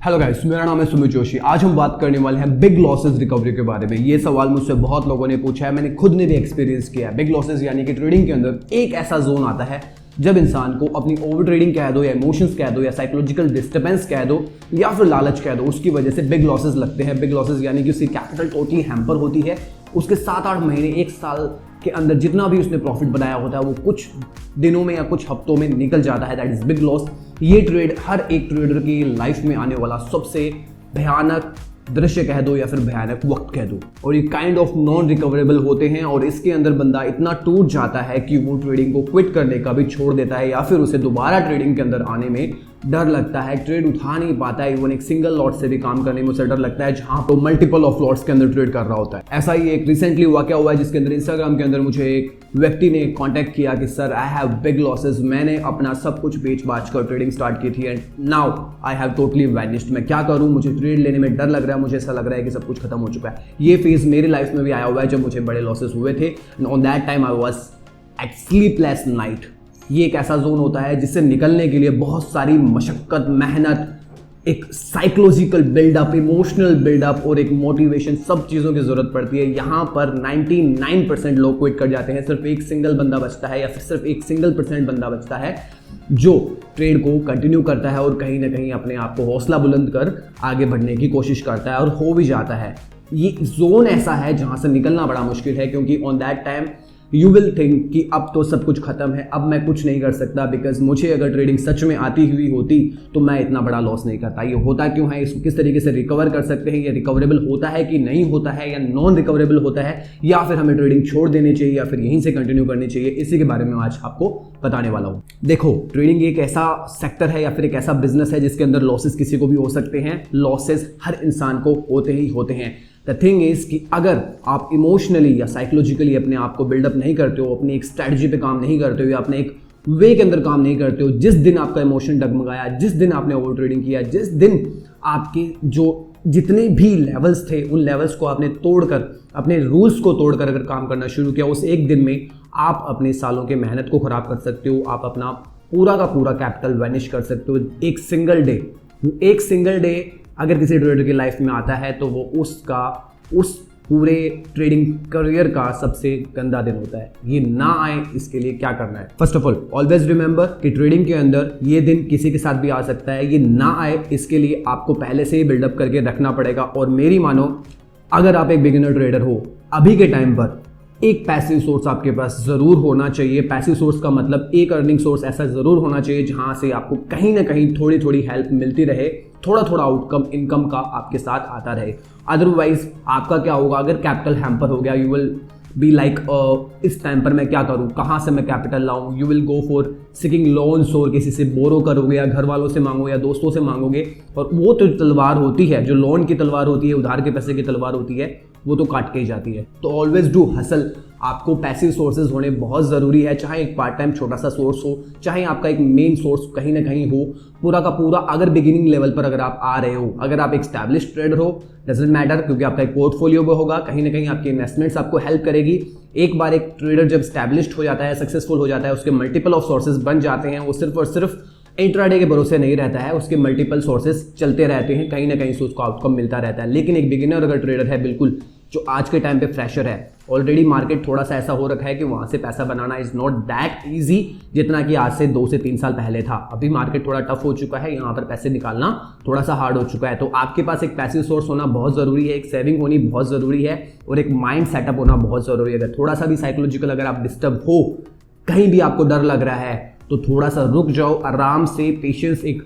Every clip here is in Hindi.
हेलो गाइस, मेरा नाम है सुमित जोशी। आज हम बात करने वाले हैं बिग लॉसेस रिकवरी के बारे में। ये सवाल मुझसे बहुत लोगों ने पूछा है, मैंने खुद ने भी एक्सपीरियंस किया है। बिग लॉसेस यानी कि ट्रेडिंग के अंदर एक ऐसा जोन आता है जब इंसान को अपनी ओवर ट्रेडिंग कह दो या इमोशंस कह दो या साइकोलॉजिकल डिस्टर्बेंस कह दो या फिर लालच कह दो, उसकी वजह से बिग लॉसेस लगते हैं। बिग लॉसेस यानी कि उसकी कैपिटल टोटली हैम्पर होती है। उसके 7-8 महीने, 1 साल के अंदर जितना भी उसने प्रॉफिट बनाया होता है वो कुछ दिनों में या कुछ हफ्तों में निकल जाता है। That is big loss. ये ट्रेड हर एक ट्रेडर की लाइफ में आने वाला सबसे भयानक दृश्य कह दो या फिर भयानक वक्त कह दो, और ये काइंड ऑफ नॉन रिकवरेबल होते हैं। और इसके अंदर बंदा इतना टूट जाता है कि वो ट्रेडिंग को क्विट करने का भी छोड़ देता है या फिर उसे दोबारा ट्रेडिंग के अंदर आने में डर लगता है। ट्रेड उठा नहीं पाता है। इवन एक सिंगल लॉट से भी काम करने में उसे डर लगता है जहां पर मल्टीपल ऑफ लॉट्स के अंदर ट्रेड कर रहा होता है। ऐसा ही एक रिसेंटली वाकया हुआ है जिसके अंदर इंस्टाग्राम के अंदर मुझे एक व्यक्ति ने कांटेक्ट किया कि sir I have big losses, मैंने अपना सब कुछ बेच बाच कर ट्रेडिंग स्टार्ट की थी and now I have totally vanished. मैं क्या करूं, मुझे ट्रेड लेने में डर लग रहा है, मुझे ऐसा लग रहा है कि सब कुछ खत्म हो चुका है। ये फेज मेरी लाइफ में भी आया हुआ है जब मुझे बड़े लॉसेस हुए थे। On that time I was at sleepless night. ये एक ऐसा जोन होता है जिससे निकलने के लिए बहुत सारी मशक्कत, मेहनत, एक साइकोलॉजिकल बिल्डअप, इमोशनल बिल्डअप और एक मोटिवेशन, सब चीज़ों की जरूरत पड़ती है। यहाँ पर 99% लोग क्विट कर जाते हैं। सिर्फ एक सिंगल बंदा बचता है या फिर सिर्फ एक सिंगल % बंदा बचता है जो ट्रेड को कंटिन्यू करता है और कहीं ना कहीं अपने आप को हौसला बुलंद कर आगे बढ़ने की कोशिश करता है और हो भी जाता है। ये जोन ऐसा है जहाँ से निकलना बड़ा मुश्किल है, क्योंकि on that time you will think कि अब तो सब कुछ खत्म है, अब मैं कुछ नहीं कर सकता, बिकॉज मुझे अगर ट्रेडिंग सच में आती हुई होती तो मैं इतना बड़ा लॉस नहीं करता। ये होता क्यों है, इसको किस तरीके से रिकवर कर सकते हैं, ये रिकवरेबल होता है कि नहीं होता है या नॉन रिकवरेबल होता है, या फिर हमें ट्रेडिंग छोड़ देनी चाहिए या फिर यहीं से कंटिन्यू करनी चाहिए, इसी के बारे में आज आपको बताने वाला हूँ। देखो, ट्रेडिंग एक ऐसा सेक्टर है या फिर एक ऐसा बिजनेस है जिसके अंदर लॉसेस किसी को भी हो सकते हैं। लॉसेस हर इंसान को होते ही होते हैं। द थिंग इज कि अगर आप इमोशनली या साइकोलॉजिकली अपने आप को बिल्डअप नहीं करते हो, अपनी एक स्ट्रैटेजी पे काम नहीं करते हो या अपने एक वे के अंदर काम नहीं करते हो, जिस दिन आपका इमोशन डगमगाया, जिस दिन आपने ओवर ट्रेडिंग किया, जिस दिन आपकी जो जितने भी लेवल्स थे उन लेवल्स को आपने तोड़कर, अपने रूल्स को तोड़कर अगर काम करना शुरू किया, उस एक दिन में आप अपने सालों के मेहनत को खराब कर सकते हो। आप अपना पूरा का पूरा कैपिटल वैनिश कर सकते हो एक सिंगल डे अगर किसी ट्रेडर की लाइफ में आता है तो वो उस पूरे ट्रेडिंग करियर का सबसे गंदा दिन होता है। ये ना आए इसके लिए क्या करना है? First of all always remember कि ट्रेडिंग के अंदर ये दिन किसी के साथ भी आ सकता है। ये ना आए इसके लिए आपको पहले से ही बिल्डअप करके रखना पड़ेगा। और मेरी मानो, अगर आप एक बिगिनर ट्रेडर हो, अभी के टाइम पर एक पैसिव सोर्स आपके पास जरूर होना चाहिए। पैसिव सोर्स का मतलब एक अर्निंग सोर्स ऐसा जरूर होना चाहिए जहां से आपको कहीं ना कहीं थोड़ी थोड़ी हेल्प मिलती रहे, थोड़ा थोड़ा आउटकम इनकम का आपके साथ आता रहे। अदरवाइज आपका क्या होगा, अगर कैपिटल हैम्पर हो गया, यू विल बी लाइक इस टाइम पर मैं क्या करूं, कहां से मैं कैपिटल लाऊं। You will go for seeking loans, और किसी से बोरो करोगे या घर वालों से मांगोगे या दोस्तों से मांगोगे, और वो तो तलवार होती है, जो लोन की तलवार होती है, उधार के पैसे की तलवार होती है, वो तो काट के ही जाती है। तो ऑलवेज डू हसल। आपको पैसिव सोर्सेज होने बहुत ज़रूरी है, चाहे एक पार्ट टाइम छोटा सा सोर्स हो, चाहे आपका एक मेन सोर्स कहीं ना कहीं हो, पूरा का पूरा। अगर बिगिनिंग लेवल पर अगर आप आ रहे हो, अगर आप एक स्टैब्लिश ट्रेडर हो, डजंट मैटर, क्योंकि आपका एक पोर्टफोलियो भी होगा, कहीं ना कहीं आपकी इन्वेस्टमेंट्स आपको हेल्प करेगी। एक बार एक ट्रेडर जब स्टैब्लिश्ड हो जाता है, सक्सेसफुल हो जाता है, उसके मल्टीपल ऑफ सोर्सेज बन जाते हैं, वो सिर्फ और सिर्फ इंट्राडे के भरोसे नहीं रहता है, उसके मल्टीपल सोर्सेज चलते रहते हैं, कहीं ना कहीं से उसको आउटकम मिलता रहता है। लेकिन एक बिगिनर अगर ट्रेडर है, बिल्कुल जो आज के टाइम पे फ्रेशर है, ऑलरेडी मार्केट थोड़ा सा ऐसा हो रखा है कि वहाँ से पैसा बनाना इज़ नॉट दैट ईजी जितना कि आज से 2 से 3 साल पहले था। अभी मार्केट थोड़ा टफ हो चुका है, यहाँ पर पैसे निकालना थोड़ा सा हार्ड हो चुका है। तो आपके पास एक पैसिव सोर्स होना बहुत ज़रूरी है, एक सेविंग होनी बहुत ज़रूरी है, और एक माइंड सेटअप होना बहुत ज़रूरी है। अगर थोड़ा सा भी साइकोलॉजिकल अगर आप डिस्टर्ब हो, कहीं भी आपको डर लग रहा है, तो थोड़ा सा रुक जाओ, आराम से, पेशेंस, एक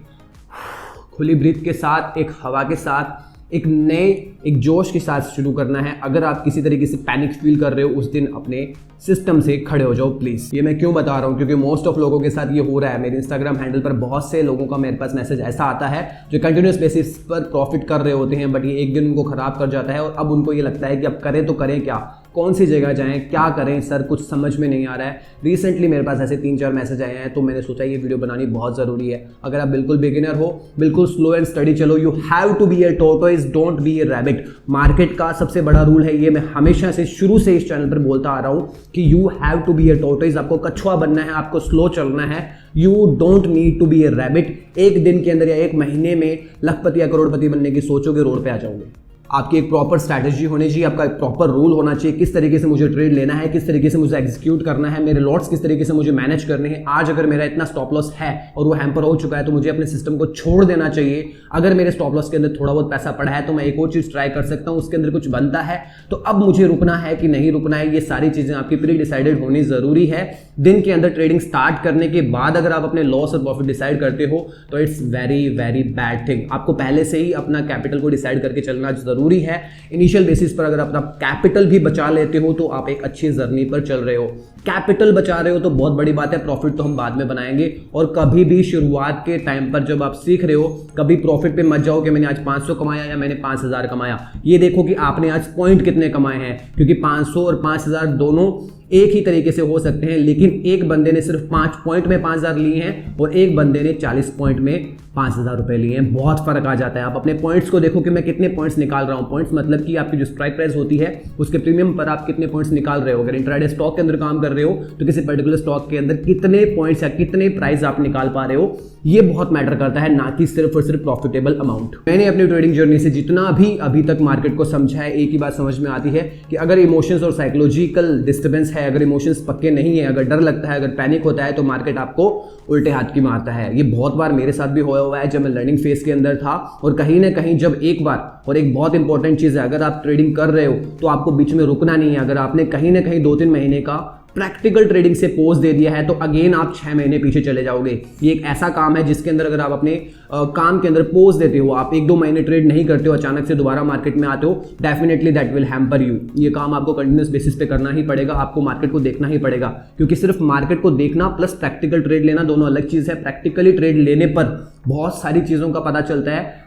खुली ब्रीथ के साथ, एक हवा के साथ, एक जोश के साथ शुरू करना है। अगर आप किसी तरीके से पैनिक फील कर रहे हो, उस दिन अपने सिस्टम से खड़े हो जाओ प्लीज। ये मैं क्यों बता रहा हूँ, क्योंकि मोस्ट ऑफ लोगों के साथ ये हो रहा है। मेरे इंस्टाग्राम हैंडल पर बहुत से लोगों का मेरे पास मैसेज ऐसा आता है जो कंटिन्यूस बेसिस पर प्रॉफिट कर रहे होते हैं, बट ये एक दिन उनको खराब कर जाता है और अब उनको ये लगता है कि अब करें तो करें क्या, कौन सी जगह जाएं, क्या करें सर, कुछ समझ में नहीं आ रहा है। रिसेंटली मेरे पास ऐसे 3-4 मैसेज आए हैं, तो मैंने सोचा ये वीडियो बनानी बहुत ज़रूरी है। अगर आप बिल्कुल बिगिनर हो, बिल्कुल स्लो एंड स्टडी चलो, you have to be a tortoise, don't be a rabbit. Market का सबसे बड़ा रूल है ये, मैं हमेशा से शुरू से इस चैनल पर बोलता आ रहा हूँ कि you have to be a tortoise. आपको कछुआ बनना है, आपको स्लो चलना है। You don't need to be a rabbit. एक दिन के अंदर या एक महीने में लखपति या करोड़पति बनने की सोचोगे, रोड पे आ जाओगे। आपकी एक प्रॉपर स्ट्रैटेजी होनी चाहिए, आपका एक प्रॉपर रूल होना चाहिए, किस तरीके से मुझे ट्रेड लेना है, किस तरीके से मुझे एग्जीक्यूट करना है, मेरे लॉट्स किस तरीके से मुझे मैनेज करने हैं। आज अगर मेरा इतना स्टॉप लॉस है और वो हैम्पर हो चुका है तो मुझे अपने सिस्टम को छोड़ देना चाहिए। अगर मेरे स्टॉप लॉस के अंदर थोड़ा बहुत पैसा पड़ा है तो मैं एक और चीज़ ट्राई कर सकता हूँ, उसके अंदर कुछ बनता है तो अब मुझे रुकना है कि नहीं रुकना है। ये सारी चीज़ें आपकी प्री डिसाइडेड होनी ज़रूरी है। दिन के अंदर ट्रेडिंग स्टार्ट करने के बाद अगर आप अपने लॉस और प्रॉफिट डिसाइड करते हो तो it's very very bad thing. आपको पहले से ही अपना कैपिटल को डिसाइड करके चलना ज़रूरी है। इनिशियल बेसिस पर अगर आप अपना कैपिटल भी बचा लेते हो तो आप एक अच्छी जर्नी पर चल रहे हो। कैपिटल बचा रहे हो तो बहुत बड़ी बात है, प्रॉफिट तो हम बाद में बनाएंगे। और कभी भी शुरुआत के टाइम पर जब आप सीख रहे हो, कभी प्रॉफिट पे मत जाओ कि मैंने आज 500 कमाया या मैंने 5000 कमाया। ये देखो कि आपने आज पॉइंट कितने कमाए हैं, क्योंकि 500 और 5000 दोनों एक ही तरीके से हो सकते हैं, लेकिन एक बंदे ने सिर्फ 5 पॉइंट में 5000 लिए हैं और एक बंदे ने 40 पॉइंट में 5000 रुपए लिए हैं। बहुत फर्क आ जाता है। आप अपने पॉइंट्स को देखो कि मैं कितने पॉइंट्स निकाल रहा हूँ। पॉइंट्स मतलब कि आपकी जो स्ट्राइक प्राइस होती है उसके प्रीमियम पर आप कितने पॉइंट्स निकाल रहे हो। अगर इंट्राडे स्टॉक के अंदर काम कर रहे हो तो किसी पर्टिकुलर स्टॉक के अंदर कितने पॉइंट्स या कितने प्राइस आप निकाल पा रहे हो, ये बहुत मैटर करता है, ना कि सिर्फ और सिर्फ प्रॉफिटेबल अमाउंट। मैंने अपनी ट्रेडिंग जर्नी से जितना भी अभी तक मार्केट को समझा है, एक ही बात समझ में आती है कि अगर इमोशंस और साइकोलॉजिकल डिस्टर्बेंस है, अगर इमोशंस पक्के नहीं है, अगर डर लगता है, अगर पैनिक होता है तो मार्केट आपको उल्टे हाथ की मारता है। ये बहुत बार मेरे साथ भी हुआ है जब मैं लर्निंग फेज के अंदर था। और कहीं ना कहीं जब एक बार, और एक बहुत इंपॉर्टेंट चीज़ है, अगर आप ट्रेडिंग कर रहे हो तो आपको बीच में रुकना नहीं है। अगर आपने कहीं ना कहीं 2-3 महीने का प्रैक्टिकल ट्रेडिंग से पोज दे दिया है तो अगेन आप 6 महीने पीछे चले जाओगे। ये एक ऐसा काम है जिसके अंदर अगर आप अपने काम के अंदर पोज देते हो, आप 1-2 महीने ट्रेड नहीं करते हो, अचानक से दोबारा मार्केट में आते हो, definitely that will hamper you. ये काम आपको कंटिन्यूस बेसिस पे करना ही पड़ेगा, आपको मार्केट को देखना ही पड़ेगा, क्योंकि सिर्फ मार्केट को देखना प्लस प्रैक्टिकल ट्रेड लेना दोनों अलग चीज़ है। प्रैक्टिकली ट्रेड लेने पर बहुत सारी चीज़ों का पता चलता है।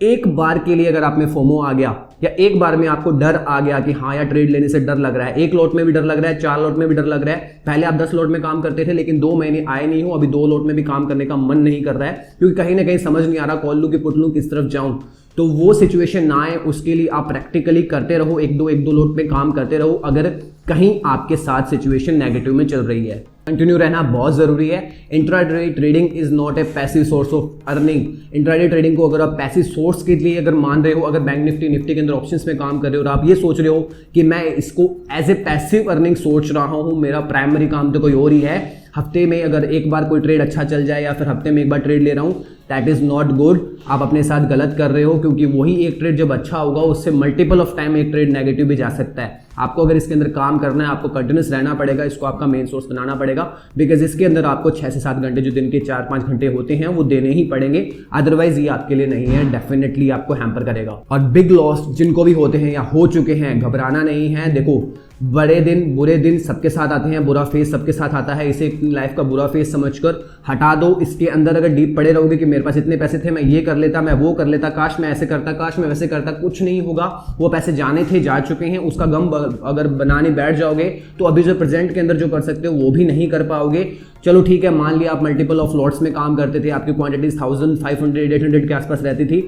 एक बार के लिए अगर आप में फोमो आ गया या एक बार में आपको डर आ गया कि हाँ यार ट्रेड लेने से डर लग रहा है, 1 लॉट में भी डर लग रहा है, 4 लॉट में भी डर लग रहा है, पहले आप 10 लॉट में काम करते थे लेकिन 2 महीने आए नहीं हो, अभी 2 लॉट में भी काम करने का मन नहीं कर रहा है क्योंकि कहीं ना कहीं समझ नहीं आ रहा कॉल लूं कि पुट लूं, किस तरफ जाऊं, तो वो सिचुएशन ना आए उसके लिए आप प्रैक्टिकली करते रहो, 1-2 लॉट में काम करते रहो। अगर कहीं आपके साथ सिचुएशन नेगेटिव में चल रही है, कंटिन्यू रहना बहुत जरूरी है। Intraday trading is not a passive source of earning. Intraday trading को अगर आप पैसिव सोर्स के लिए अगर मान रहे हो, अगर बैंक निफ्टी के अंदर ऑप्शंस में काम कर रहे हो और आप ये सोच रहे हो कि मैं इसको एज ए पैसिव अर्निंग सोच रहा हूं, मेरा प्राइमरी काम तो कोई और ही है, हफ्ते में अगर एक बार कोई ट्रेड अच्छा चल जाए या फिर हफ्ते में एक बार ट्रेड ले रहा हूं, दैट इज नॉट गुड। आप अपने साथ गलत कर रहे हो, क्योंकि वही एक ट्रेड जब अच्छा होगा उससे मल्टीपल ऑफ टाइम एक ट्रेड नेगेटिव भी जा सकता है। आपको अगर इसके अंदर काम करना है, आपको कंटिन्यूस रहना पड़ेगा, इसको आपका मेन सोर्स बनाना पड़ेगा, बिकॉज इसके अंदर आपको 6 से 7 घंटे जो दिन के 4-5 घंटे होते हैं वो देने ही पड़ेंगे, अदरवाइज ये आपके लिए नहीं है, डेफिनेटली आपको हैम्पर करेगा। और बिग लॉस जिनको भी होते हैं या हो चुके हैं, घबराना नहीं है। देखो, बड़े दिन बुरे दिन सबके साथ आते हैं, बुरा फेस सबके साथ आता है, इसे लाइफ का बुरा फेस समझकर हटा दो। इसके अंदर अगर डीप पड़े रहोगे कि मेरे पास इतने पैसे थे, मैं ये कर लेता, मैं वो कर लेता, काश मैं ऐसे करता, काश मैं वैसे करता, कुछ नहीं होगा। वो पैसे जाने थे, जा चुके हैं, उसका गम अगर बनाने बैठ जाओगे तो अभी जो प्रेजेंट के अंदर जो कर सकते हो वो भी नहीं कर पाओगे। चलो ठीक है, मान लिया आप मल्टीपल ऑफ लॉट्स में काम करते थे, आपकी क्वांटिटीज 1500-800 के आसपास रहती थी,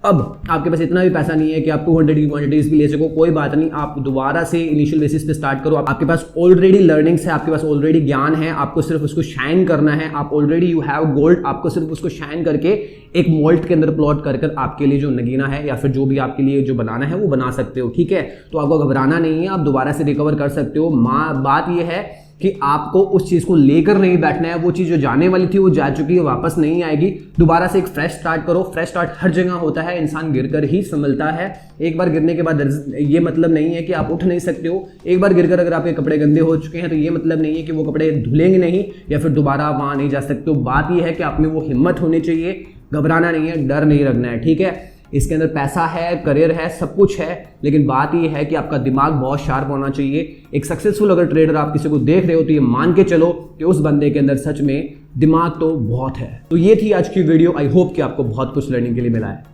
अब आपके पास इतना भी पैसा नहीं है कि आप 200 की क्वांटिटीज भी ले सको, कोई बात नहीं, आप दोबारा से इनिशियल बेसिस पे स्टार्ट करो। आपके पास ऑलरेडी लर्निंग्स है, आपके पास ऑलरेडी ज्ञान है, आपको सिर्फ उसको शाइन करना है। आप ऑलरेडी यू हैव गोल्ड, आपको सिर्फ उसको शाइन करके एक मोल्ड के अंदर प्लॉट कर आपके लिए जो नगीना है या फिर जो भी आपके लिए जो बनाना है वो बना सकते हो। ठीक है, तो आपको घबराना नहीं है, आप दोबारा से रिकवर कर सकते हो। बात यह है कि आपको उस चीज़ को लेकर नहीं बैठना है। वो चीज़ जो जाने वाली थी वो जा चुकी है, वापस नहीं आएगी। दोबारा से एक फ्रेश स्टार्ट करो। फ्रेश स्टार्ट हर जगह होता है, इंसान गिरकर ही संभलता है। एक बार गिरने के बाद ये मतलब नहीं है कि आप उठ नहीं सकते हो। एक बार गिरकर अगर आपके कपड़े गंदे हो चुके हैं तो ये मतलब नहीं है कि वो कपड़े धुलेंगे नहीं या फिर दोबारा आप वहाँ नहीं जा सकते हो। बात यह है कि आप में वो हिम्मत होनी चाहिए, घबराना नहीं है, डर नहीं रखना है। ठीक है, इसके अंदर पैसा है, करियर है, सब कुछ है, लेकिन बात यह है कि आपका दिमाग बहुत शार्प होना चाहिए। एक सक्सेसफुल अगर ट्रेडर आप किसी को देख रहे हो तो ये मान के चलो कि उस बंदे के अंदर सच में दिमाग तो बहुत है। तो ये थी आज की वीडियो। आई होप कि आपको बहुत कुछ लर्निंग के लिए मिला है।